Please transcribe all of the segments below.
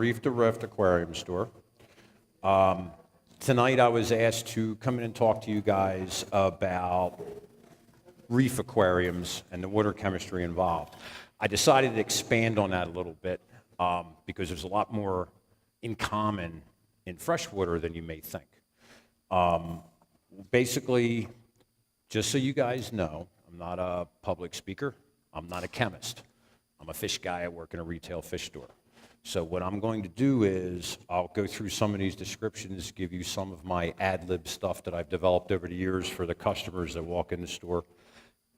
Reef to Rift Aquarium store. Tonight I was asked to come in and talk to you guys about reef aquariums and the water chemistry involved. I decided to expand on that a little bit because there's a lot more in common in freshwater than you may think. Basically, just so you guys know, I'm not a public speaker, I'm not a chemist. I'm a fish guy, I work in a retail fish store. So what I'm going to do is I'll go through some of these descriptions, give you some of my ad-lib stuff that I've developed over the years for the customers that walk in the store,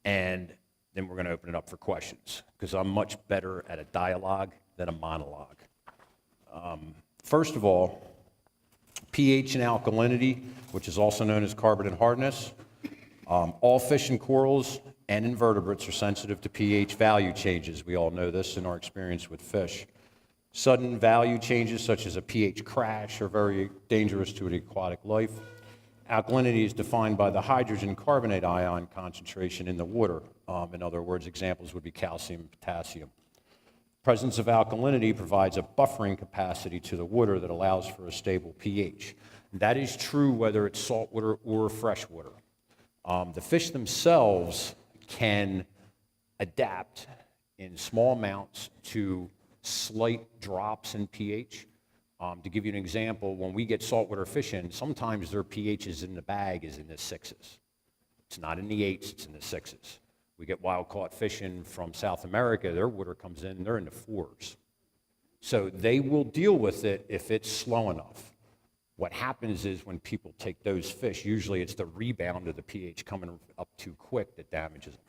and then we're going to open it up for questions, because I'm much better at a dialogue than a monologue. First of all, pH and alkalinity, which is also known as carbonate hardness. All fish and corals and invertebrates are sensitive to pH value changes. We all know this in our experience with fish. Sudden value changes, such as a pH crash, are very dangerous to an aquatic life. Alkalinity is defined by the hydrogen carbonate ion concentration in the water. In other words, examples would be calcium, potassium. Presence of alkalinity provides a buffering capacity to the water that allows for a stable pH. That is true whether it's saltwater or freshwater. The fish themselves can adapt in small amounts to slight drops in pH. To give you an example, when we get saltwater fish in, sometimes their pH is in the bag is in the 6s. It's not in the 8s, it's in the 6s. We get wild-caught fish in from South America, their water comes in, they're in the 4s. So they will deal with it if it's slow enough. What happens is when people take those fish, usually it's the rebound of the pH coming up too quick that damages them.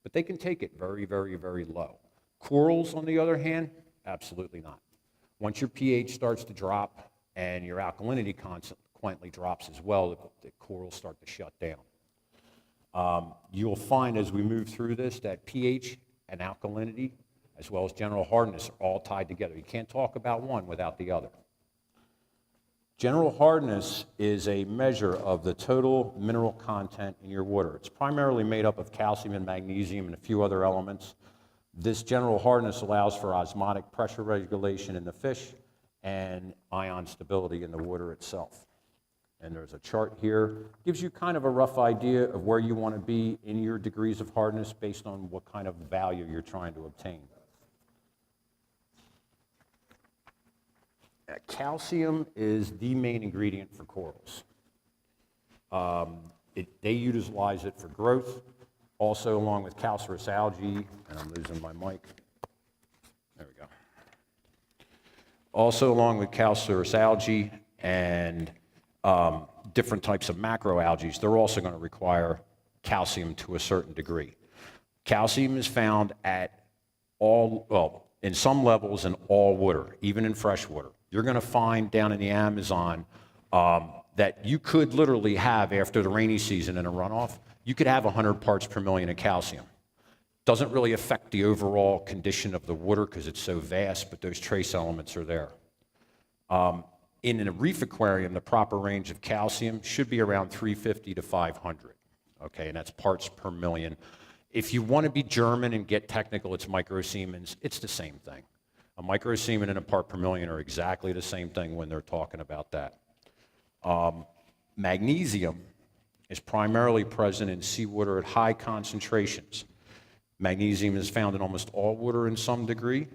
But they can take it very, very, very low. Corals, on the other hand, absolutely not. Once your pH starts to drop and your alkalinity consequently drops as well, the corals start to shut down. You'll find as we move through this that pH and alkalinity, as well as general hardness, are all tied together. You can't talk about one without the other. General hardness is a measure of the total mineral content in your water. It's primarily made up of calcium and magnesium and a few other elements. This general hardness allows for osmotic pressure regulation in the fish and ion stability in the water itself. And there's a chart here, gives you kind of a rough idea of where you want to be in your degrees of hardness based on what kind of value you're trying to obtain. Calcium is the main ingredient for corals. They utilize it for growth, also along with calcareous algae, and I'm losing my mic. There we go. Also along with calcareous algae and different types of macroalgae, they're also going to require calcium to a certain degree. Calcium is found at in some levels in all water, even in freshwater. You're going to find down in the Amazon that you could literally have, after the rainy season in a runoff, you could have 100 parts per million of calcium. Doesn't really affect the overall condition of the water because it's so vast, but those trace elements are there. In a reef aquarium, the proper range of calcium should be around 350 to 500, okay, and that's parts per million. If you want to be German and get technical, it's microsiemens. It's the same thing. A microsiemen and a part per million are exactly the same thing when they're talking about that. Magnesium is primarily present in seawater at high concentrations. Magnesium is found in almost all water in some degree.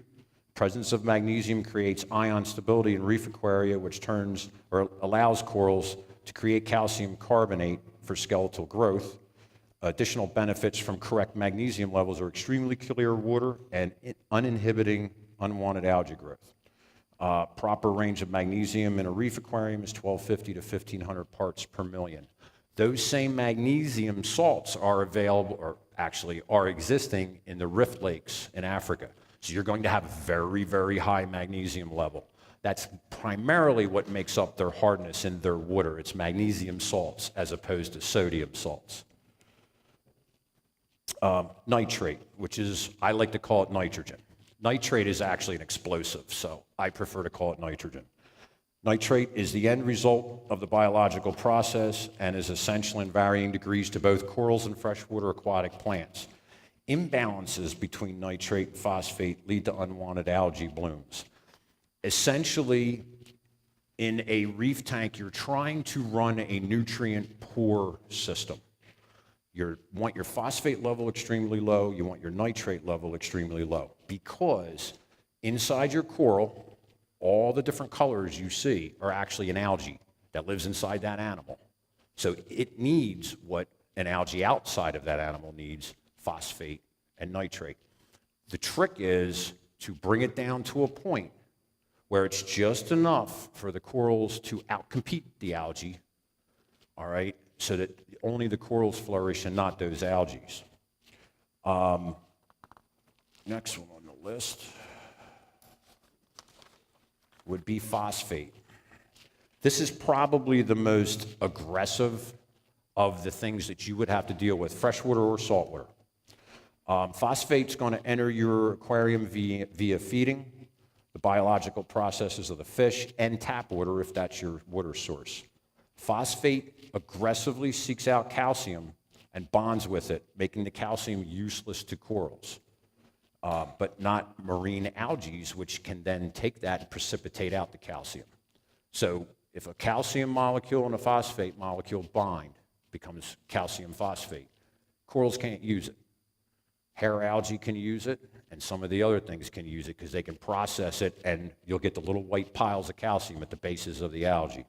Presence of magnesium creates ion stability in reef aquaria, which turns or allows corals to create calcium carbonate for skeletal growth. Additional benefits from correct magnesium levels are extremely clear water and uninhibiting unwanted algae growth. Proper range of magnesium in a reef aquarium is 1250 to 1500 parts per million. Those same magnesium salts are available, or actually are existing in the rift lakes in Africa. So you're going to have a very, very high magnesium level. That's primarily what makes up their hardness in their water. It's magnesium salts as opposed to sodium salts. Nitrate, which is, I like to call it nitrogen. Nitrate is actually an explosive, so I prefer to call it nitrogen. Nitrate is the end result of the biological process and is essential in varying degrees to both corals and freshwater aquatic plants. Imbalances between nitrate and phosphate lead to unwanted algae blooms. essentially, in a reef tank, you're trying to run a nutrient poor system. You want your phosphate level extremely low, you want your nitrate level extremely low, because inside your coral, all the different colors you see are actually an algae that lives inside that animal. So it needs what an algae outside of that animal needs, phosphate and nitrate. The trick is to bring it down to a point where it's just enough for the corals to outcompete the algae, all right, so that only the corals flourish and not those algae. Next one on the list would be phosphate. This is probably the most aggressive of the things that you would have to deal with, freshwater or saltwater. Phosphate's going to enter your aquarium via feeding, the biological processes of the fish, and tap water if that's your water source. Phosphate aggressively seeks out calcium and bonds with it, making the calcium useless to corals, but not marine algae, which can then take that and precipitate out the calcium. So if a calcium molecule and a phosphate molecule bind, becomes calcium phosphate. Corals can't use it. Hair algae can use it, and some of the other things can use it because they can process it, and you'll get the little white piles of calcium at the bases of the algae.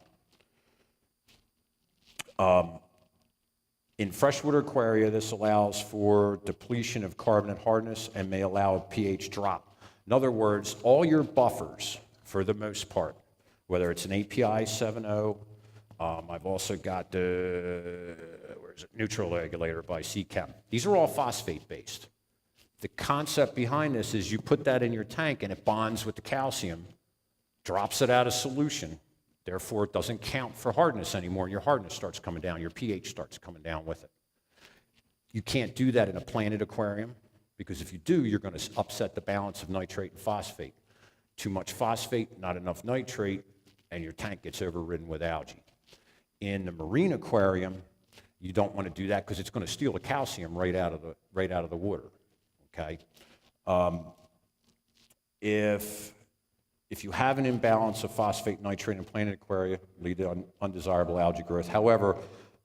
In freshwater aquaria, this allows for depletion of carbonate hardness and may allow a pH drop. In other words, all your buffers, for the most part, whether it's an API 7.0, I've also got the neutral regulator by CChem. These are all phosphate-based. The concept behind this is you put that in your tank and it bonds with the calcium, drops it out of solution, therefore it doesn't count for hardness anymore, and your hardness starts coming down, your pH starts coming down with it. You can't do that in a planted aquarium, because if you do, you're going to upset the balance of nitrate and phosphate. Too much phosphate, not enough nitrate, and your tank gets overridden with algae. In the marine aquarium, you don't want to do that because it's going to steal the calcium right out of the water. Okay. If you have an imbalance of phosphate, nitrate in planted aquaria, lead to undesirable algae growth. However,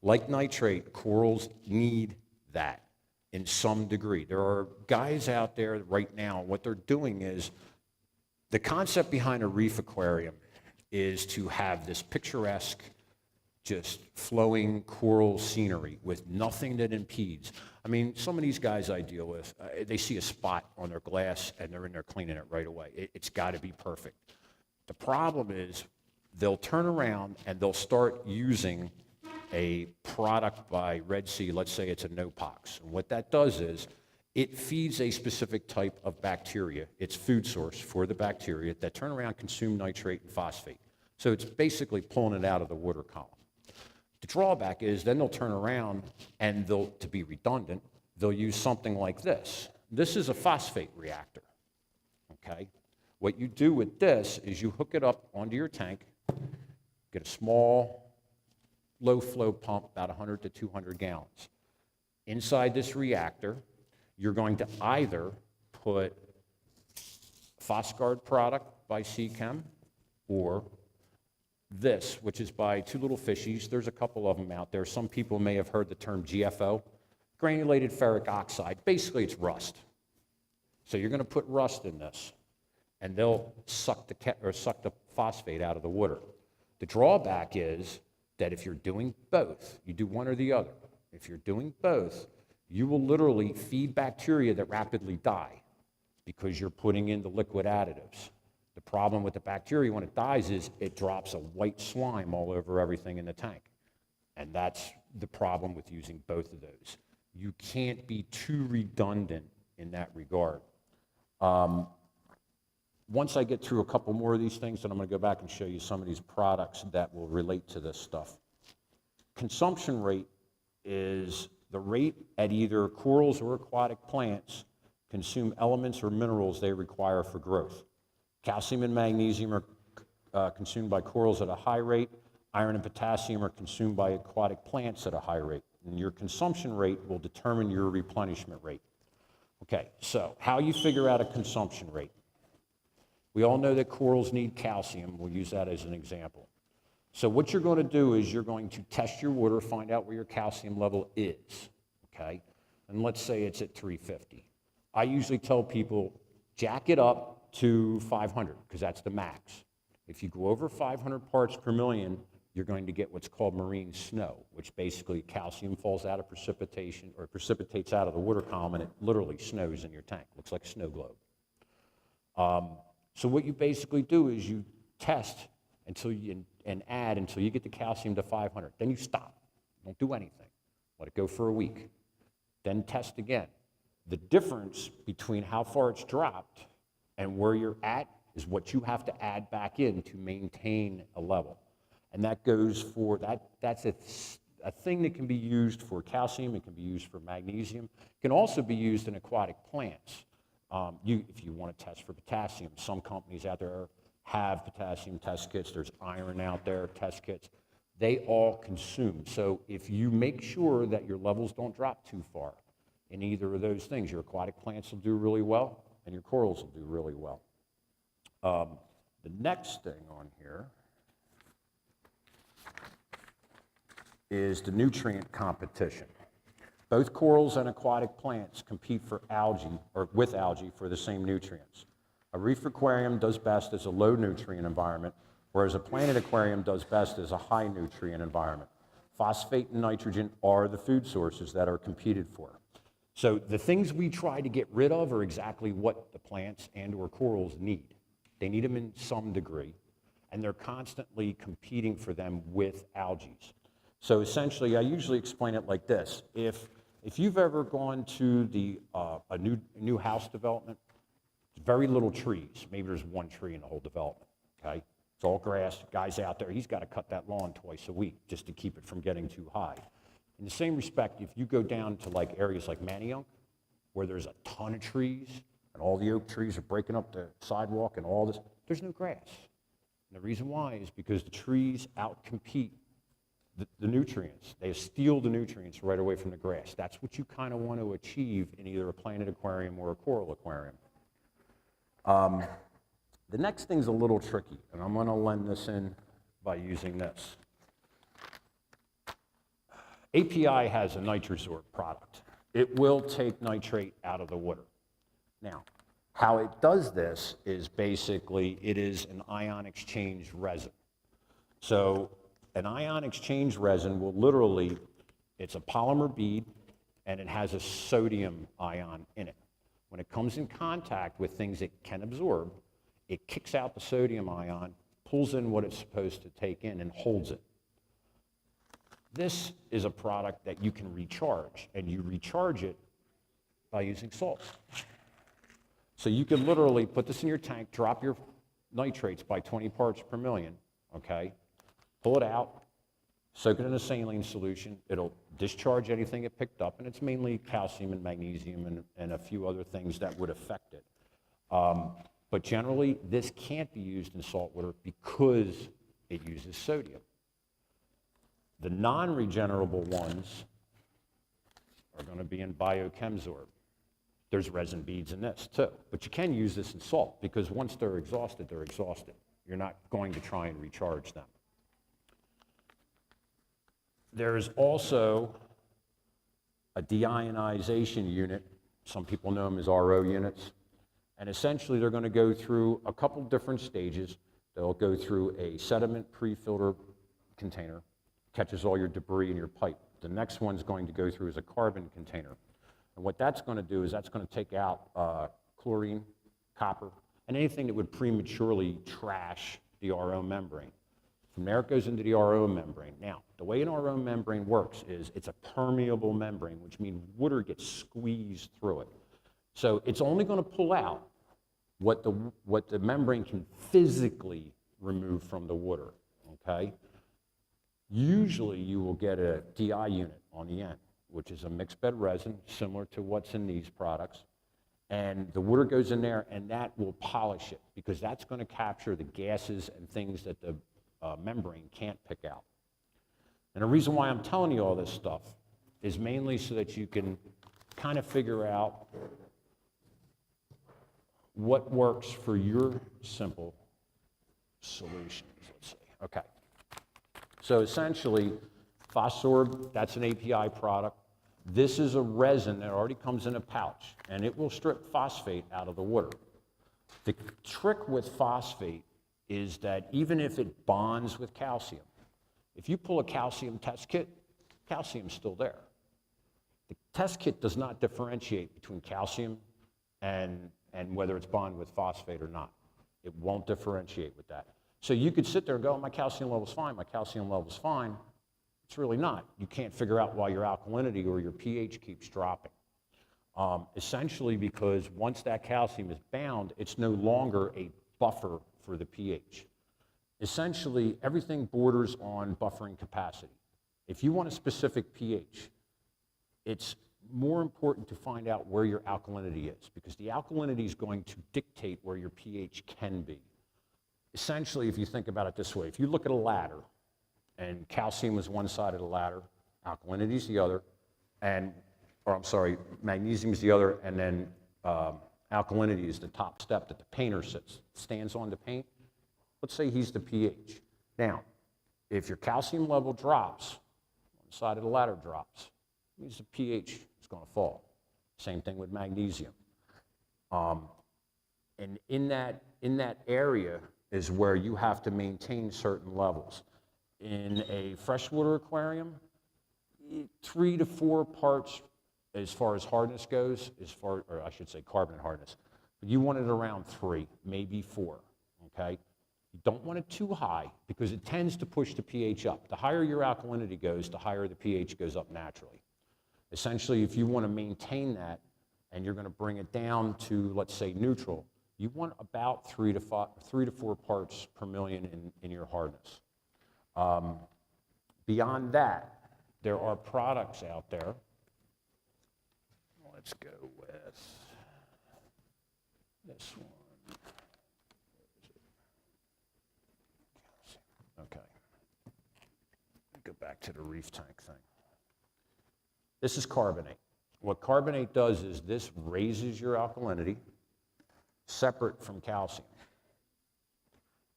like nitrate, corals need that in some degree. There are guys out there right now, what they're doing is, the concept behind a reef aquarium is to have this picturesque, just flowing coral scenery with nothing that impedes. I mean, some of these guys I deal with, they see a spot on their glass and they're in there cleaning it right away. It's got to be perfect. The problem is they'll turn around and they'll start using a product by Red Sea, let's say it's a Nopox. And what that does is it feeds a specific type of bacteria, its food source for the bacteria, that turn around, consume nitrate and phosphate. So it's basically pulling it out of the water column. The drawback is then they'll turn around and to be redundant, they'll use something like this. This is a phosphate reactor, okay? What you do with this is you hook it up onto your tank, get a small, low flow pump, about 100 to 200 gallons. Inside this reactor, you're going to either put Phosguard product by CChem or this, which is by two little fishies. There's a couple of them out there. Some people may have heard the term GFO, granulated ferric oxide. Basically, it's rust. So you're going to put rust in this, and they'll suck the phosphate out of the water. The drawback is that if you're doing both, you do one or the other. If you're doing both, you will literally feed bacteria that rapidly die because you're putting in the liquid additives. The problem with the bacteria when it dies is it drops a white slime all over everything in the tank. And that's the problem with using both of those. You can't be too redundant in that regard. Once I get through a couple more of these things, then I'm going to go back and show you some of these products that will relate to this stuff. Consumption rate is the rate at either corals or aquatic plants consume elements or minerals they require for growth. Calcium and magnesium are consumed by corals at a high rate. Iron and potassium are consumed by aquatic plants at a high rate. And your consumption rate will determine your replenishment rate. Okay, so how you figure out a consumption rate? We all know that corals need calcium. We'll use that as an example. So what you're going to do is you're going to test your water, find out where your calcium level is, okay? And let's say it's at 350. I usually tell people, jack it up to 500, because that's the max. If you go over 500 parts per million, you're going to get what's called marine snow, which basically calcium falls out of precipitation, or precipitates out of the water column, and it literally snows in your tank. Looks like a snow globe. So what you basically do is you test until you, and add until you get the calcium to 500. Then you stop. Don't do anything. Let it go for a week. Then test again. The difference between how far it's dropped and where you're at is what you have to add back in to maintain a level. And that goes for, that's a thing that can be used for calcium. It can be used for magnesium. It can also be used in aquatic plants. If you want to test for potassium, some companies out there have potassium test kits. There's iron out there, test kits. They all consume. So if you make sure that your levels don't drop too far in either of those things, your aquatic plants will do really well and your corals will do really well. The next thing on here is the nutrient competition. Both corals and aquatic plants compete for algae, or with algae, for the same nutrients. A reef aquarium does best as a low nutrient environment, whereas a planted aquarium does best as a high nutrient environment. Phosphate and nitrogen are the food sources that are competed for. So the things we try to get rid of are exactly what the plants and or corals need. They need them in some degree, and they're constantly competing for them with algae. So essentially, I usually explain it like this. If you've ever gone to a new house development, very little trees. Maybe there's one tree in the whole development, okay? It's all grass. Guy's out there. He's got to cut that lawn twice a week just to keep it from getting too high. In the same respect, if you go down to like areas like Manayunk, where there's a ton of trees, and all the oak trees are breaking up the sidewalk and all this, there's no grass. And the reason why is because the trees outcompete the nutrients. They steal the nutrients right away from the grass. That's what you kind of want to achieve in either a planted aquarium or a coral aquarium. The next thing's a little tricky, and I'm going to lend this in by using this. API has a Nitrate product. It will take nitrate out of the water. Now, how it does this is basically it is an ion exchange resin. So an ion exchange resin will literally, it's a polymer bead and it has a sodium ion in it. When it comes in contact with things it can absorb, it kicks out the sodium ion, pulls in what it's supposed to take in and holds it. This is a product that you can recharge, and you recharge it by using salt. So you can literally put this in your tank, drop your nitrates by 20 parts per million, okay? Pull it out, soak it in a saline solution. It'll discharge anything it picked up, and it's mainly calcium and magnesium and a few other things that would affect it. But generally, this can't be used in salt water because it uses sodium. The non-regenerable ones are going to be in biochemsorb. There's resin beads in this too, but you can use this in salt because once they're exhausted, they're exhausted. You're not going to try and recharge them. There is also a deionization unit. Some people know them as RO units. And essentially, they're going to go through a couple different stages. They'll go through a sediment pre-filter container, catches all your debris in your pipe. The next one's going to go through is a carbon container. And what that's going to do is that's going to take out chlorine, copper, and anything that would prematurely trash the RO membrane. From there, it goes into the RO membrane. Now, the way an RO membrane works is it's a permeable membrane, which means water gets squeezed through it. So it's only going to pull out what the membrane can physically remove from the water, okay? Usually, you will get a DI unit on the end, which is a mixed bed resin, similar to what's in these products. And the water goes in there, and that will polish it, because that's going to capture the gases and things that the membrane can't pick out. And the reason why I'm telling you all this stuff is mainly so that you can kind of figure out what works for your simple solutions, let's see. Okay. So essentially, Phosphorb, that's an API product. This is a resin that already comes in a pouch, and it will strip phosphate out of the water. The trick with phosphate is that even if it bonds with calcium, if you pull a calcium test kit, calcium's still there. The test kit does not differentiate between calcium and whether it's bonded with phosphate or not. It won't differentiate with that. So you could sit there and go, oh, my calcium level's fine, my calcium level's fine. It's really not. You can't figure out why your alkalinity or your pH keeps dropping. Essentially because once that calcium is bound, it's no longer a buffer for the pH. Essentially, everything borders on buffering capacity. If you want a specific pH, it's more important to find out where your alkalinity is, because the alkalinity is going to dictate where your pH can be. Essentially, if you think about it this way, if you look at a ladder, and calcium is one side of the ladder, alkalinity is the other, magnesium is the other, and then alkalinity is the top step that the painter stands on to paint. Let's say he's the pH. Now, if your calcium level drops, one side of the ladder drops, it means the pH is going to fall. Same thing with magnesium. And in that area is where you have to maintain certain levels. In a freshwater aquarium, 3 to 4 parts as far as hardness goes, or I should say carbonate hardness. But you want it around 3, maybe 4, okay? You don't want it too high because it tends to push the pH up. The higher your alkalinity goes, the higher the pH goes up naturally. Essentially, if you want to maintain that and you're going to bring it down to, let's say, neutral, you want about 3 to 4 parts per million in your hardness. Beyond that, there are products out there. Let's go with this one. Okay. Go back to the reef tank thing. This is carbonate. What carbonate does is this raises your alkalinity separate from calcium.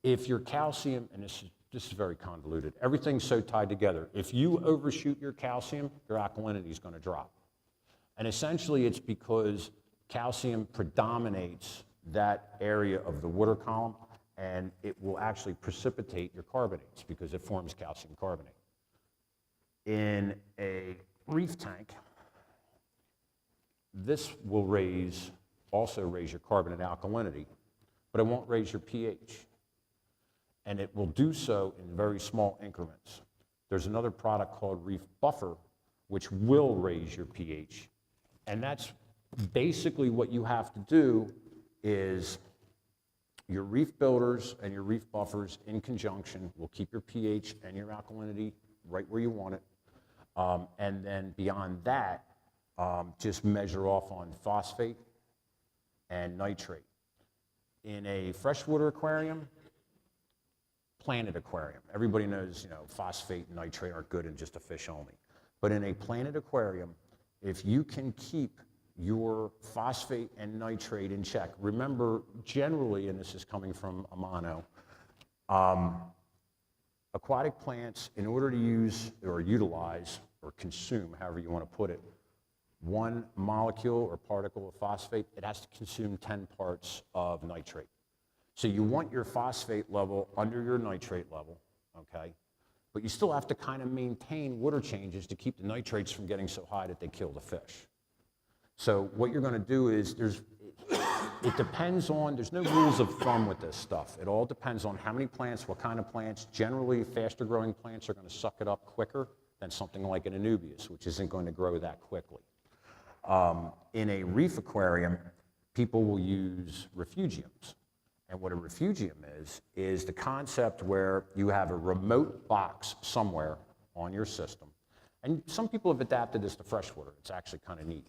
If your calcium, and this is very convoluted, everything's so tied together. If you overshoot your calcium, your alkalinity is going to drop. And essentially it's because calcium predominates that area of the water column, and it will actually precipitate your carbonates because it forms calcium carbonate. In a reef tank, this will also raise your carbonate alkalinity, but it won't raise your pH. And it will do so in very small increments. There's another product called Reef Buffer, which will raise your pH. And that's basically what you have to do is your reef builders and your reef buffers in conjunction will keep your pH and your alkalinity right where you want it. And then beyond that, just measure off on phosphate and nitrate. In a freshwater aquarium, Planet Aquarium, everybody knows, phosphate and nitrate aren't good in just a fish only. But in a Planet Aquarium, if you can keep your phosphate and nitrate in check, remember generally, and this is coming from Amano, aquatic plants, in order to use or utilize or consume, however you want to put it, 1 molecule or particle of phosphate, it has to consume 10 parts of nitrate. So you want your phosphate level under your nitrate level, okay? But you still have to kind of maintain water changes to keep the nitrates from getting so high that they kill the fish. So what you're going to do is it depends on, there's no rules of thumb with this stuff. It all depends on how many plants, what kind of plants. Generally, faster growing plants are going to suck it up quicker than something like an anubias, which isn't going to grow that quickly. In a reef aquarium, people will use refugiums. And what a refugium is the concept where you have a remote box somewhere on your system. And some people have adapted this to freshwater. It's actually kind of neat.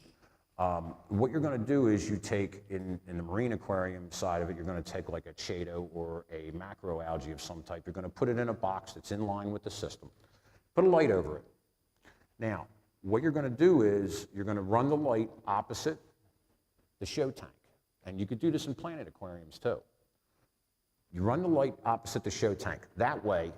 What you're going to do is you take, in the marine aquarium side of it, you're going to take like a chaeto or a macroalgae of some type. You're going to put it in a box that's in line with the system. Put a light over it. Now, what you're going to do is you're going to run the light opposite the show tank. and you could do this in planted aquariums too. You run the light opposite the show tank. That way,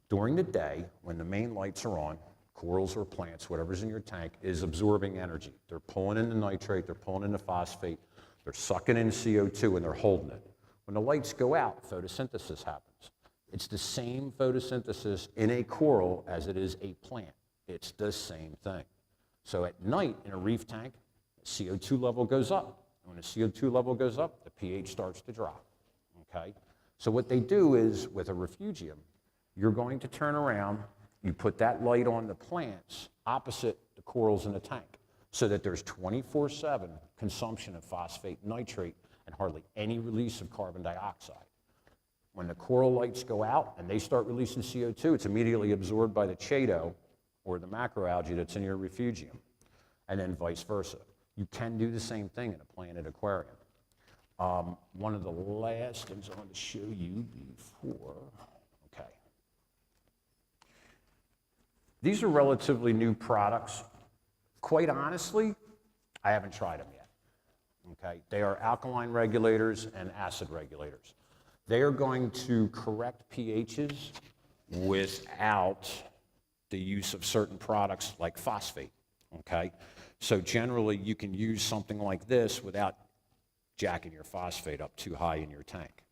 during the day, when the main lights are on, corals or plants, whatever's in your tank, is absorbing energy. They're pulling in the nitrate, they're pulling in the phosphate, they're sucking in CO2, and they're holding it. When the lights go out, photosynthesis happens. It's the same photosynthesis in a coral as it is a plant. It's the same thing. So at night, in a reef tank, the CO2 level goes up. And when the CO2 level goes up, the pH starts to drop, okay? So what they do is, with a refugium, you're going to turn around, you put that light on the plants opposite the corals in the tank, so that there's 24/7 consumption of phosphate and nitrate and hardly any release of carbon dioxide. When the coral lights go out and they start releasing CO2, it's immediately absorbed by the chaeto or the macroalgae that's in your refugium, and then vice versa. You can do the same thing in a planted aquarium. One of the last things I want to show you before, okay. These are relatively new products. Quite honestly, I haven't tried them yet, okay? They are alkaline regulators and acid regulators. They are going to correct pHs without the use of certain products like phosphate, okay? So generally, you can use something like this without jacking your phosphate up too high in your tank.